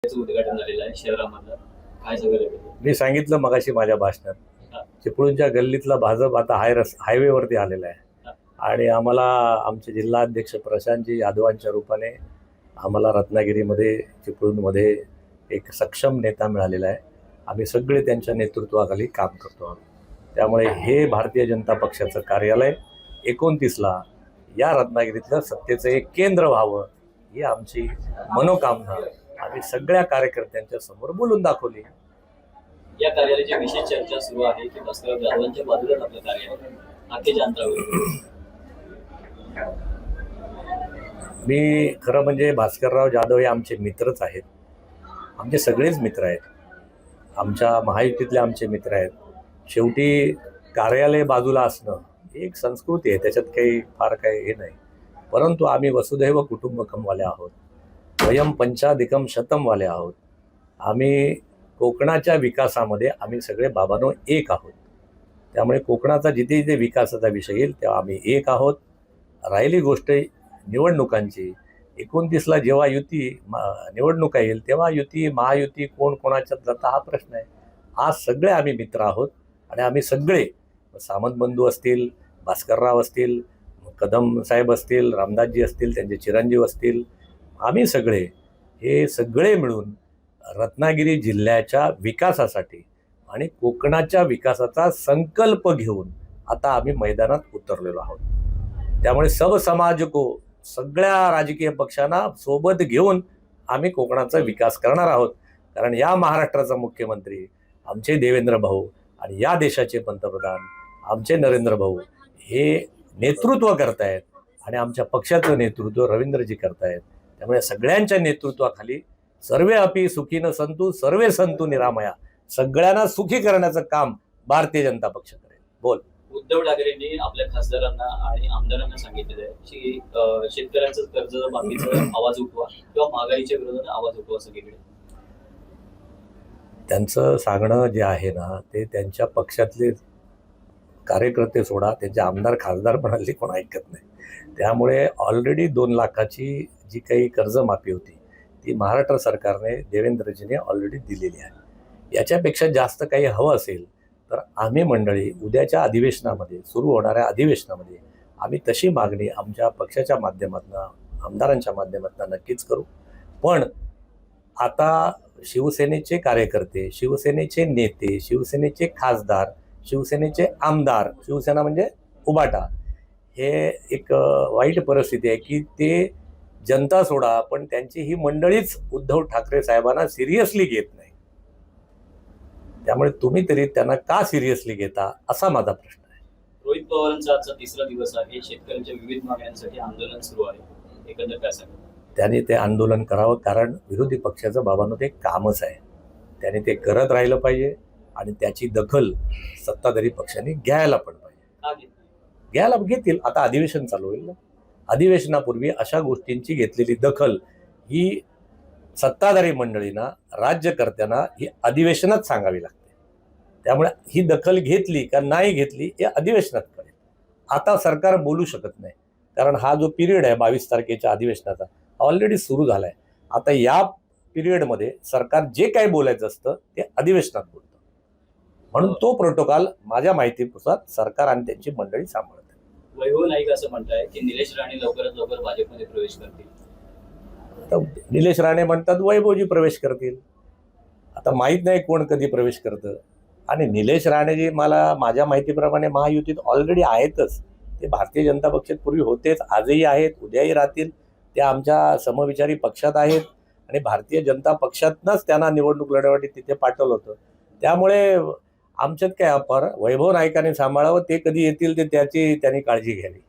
उद्घाटन झालेलं आहे शहरामधलं. काय सगळं मी सांगितलं मगाशी माझ्या भाषणात, चिपळूणच्या गल्लीतला भाजप आता हायवेवरती आलेला आहे आणि आम्हाला आमचे जिल्हाध्यक्ष प्रशांतजी यादवांच्या रूपाने आम्हाला रत्नागिरीमध्ये चिपळूणमध्ये एक सक्षम नेता मिळालेला आहे. आम्ही सगळे त्यांच्या नेतृत्वाखाली काम करतो आहोत. त्यामुळे हे भारतीय जनता पक्षाचं कार्यालय 29ला या रत्नागिरीतलं सत्तेचं एक केंद्र व्हावं ही आमची मनोकामना आम्ही सगळ्या कार्यकर्त्यांच्या समोर बोलून दाखवली. या कार्यालयाची विशेष चर्चा सुरू आहे की भास्करराव जाधवांच्या बाजूलाच आपलं कार्यालय आखे जानतावर. मी खरं म्हणजे भास्करराव जाधव हे आमचे मित्रच आहेत. आमचे सगळेच मित्र आहेत. आमच्या महायुतीतले आमचे मित्र आहेत. शेवटी कार्यालय बाजूला असणं एक संस्कृती आहे, त्याच्यात काही फार काही हे नाही. परंतु आम्ही वसुधैव कुटुंबकमवाले आहोत, वयम पंचाधिकम शतमवाले आहोत. आम्ही कोकणाच्या विकासामध्ये आम्ही सगळे बाबांनो एक आहोत. त्यामुळे कोकणाचा जिथे जिथे विकासाचा विषय येईल तेव्हा आम्ही एक आहोत. राहिली गोष्ट निवडणुकांची, 29ला जेव्हा निवडणुका येईल तेव्हा युती महायुती कोण कोणाच्यात जाता हा प्रश्न आहे. आज सगळे आम्ही मित्र आहोत आणि आम्ही सगळे सामंत बंधू असतील, भास्करराव असतील, कदम साहेब असतील, रामदासजी असतील, त्यांचे चिरंजीव असतील, आम्ही सगळे हे सगळे मिळून रत्नागिरी जिल्ह्याच्या विकासासाठी आणि कोकणाच्या विकासाचा संकल्प घेऊन आता आम्ही मैदानात उतरलेलो आहोत. त्यामुळे सब समाज को, सगळ्या राजकीय पक्षांना सोबत घेऊन आम्ही कोकणाचा विकास करणार आहोत. कारण या महाराष्ट्राचा मुख्यमंत्री आमचे देवेंद्र भाऊ आणि या देशाचे पंतप्रधान आमचे नरेंद्र भाऊ हे नेतृत्व करतायत आणि आमच्या पक्षाचं नेतृत्व रवींद्रजी करतायत. त्यामुळे सगळ्यांच्या नेतृत्वाखाली सर्वे अपि सुखीन संतु सर्वे संतु निरामया, सगळ्यांना सुखी करण्याचं काम भारतीय जनता पक्ष करेल. बोल. उद्धव ठाकरेंनी आपल्या खासदारांना आणि आमदारांना सांगितलेलं आहे की शेतकऱ्यांचं कर्जमाफीचा आवाज उठवा किंवा महागाईच्या विरोधात आवाज उठवा सगळीकडे. त्यांचं सांगणं जे आहे ना ते त्यांच्या पक्षातले कार्यकर्ते सोडा, त्यांचे आमदार खासदार पण हल्ली कोण ऐकत नाही. त्यामुळे ऑलरेडी 2 लाखाची जी काही कर्जमाफी होती ती महाराष्ट्र सरकारने देवेंद्रजीने ऑलरेडी दिलेली आहे. याच्यापेक्षा जास्त काही हवं असेल तर आम्ही मंडळी उद्याच्या अधिवेशनामध्ये, सुरू होणाऱ्या अधिवेशनामध्ये आम्ही तशी मागणी आमच्या पक्षाच्या माध्यमातून, आमदारांच्या माध्यमातून नक्कीच करू. पण आता शिवसेनेचे कार्यकर्ते, शिवसेनेचे नेते, शिवसेनेचे खासदार, शिवसेनेचे आमदार, शिवसेना म्हणजे उबाटा, हे एक वाईट परिस्थिती आहे की ते जनता सोडा पण त्यांची ही मंडळीच उद्धव ठाकरे साहेबांना सिरियसली घेत नाही. त्यामुळे तुम्ही तरी त्यांना का सिरियसली घेता असा माझा प्रश्न आहे. रोहित पवारांचा आजचा 3रा दिवस आहे. शेतकऱ्यांच्या विविध मागण्यांसाठी आंदोलन सुरू आहे. एकंदर काय सांगा? त्यांनी ते आंदोलन करावं, कारण विरोधी पक्षाचं बाबांनो ते कामच आहे. त्यांनी ते करत राहिलं पाहिजे आणि त्याची दखल सत्ताधारी पक्षांनी घ्यायला पण पाहिजे. घ्यायला घेतील. आता अधिवेशन चालू होईल ना, अधिवेशनापूर्वी अशा गोष्टींची घेतलेली दखल ही सत्ताधारी मंडळींना, राज्यकर्त्यांना ही अधिवेशनात सांगावी लागते. त्यामुळे ही दखल घेतली का नाही घेतली हे अधिवेशनात कळेल. आता सरकार बोलू शकत नाही, कारण हा जो पिरियड आहे 22 तारखेच्या अधिवेशनाचा ऑलरेडी सुरू झाला आहे. आता या पिरियडमध्ये सरकार जे काही बोलायचं असतं ते अधिवेशनात बोलतं. म्हणून तो प्रोटोकॉल माझ्या माहितीनुसार सरकार आणि त्यांची मंडळी सांभाळतात. वैभव नाईक असं म्हणताय की निलेश राणे लवकरात लवकर भाजपमध्ये प्रवेश करतील. आता निलेश राणे म्हणतात वैभवजी प्रवेश करतील. आता माहीत नाही कोण कधी प्रवेश करतं. आणि निलेश राणेजी मला माझ्या माहितीप्रमाणे महायुतीत ऑलरेडी आहेतच. ते भारतीय जनता पक्षात पूर्वी होतेच, आजही आहेत, उद्याही राहतील. ते आमच्या समविचारी पक्षात आहेत आणि भारतीय जनता पक्षातनंच त्यांना निवडणूक लढवण्यासाठी तिथे पाठवलं होतं. त्यामुळे आमच्यात काय अपार वैभव नाईकांनी सांभाळावं, ते कधी येतील ते त्यांनी काळजी घ्यावी.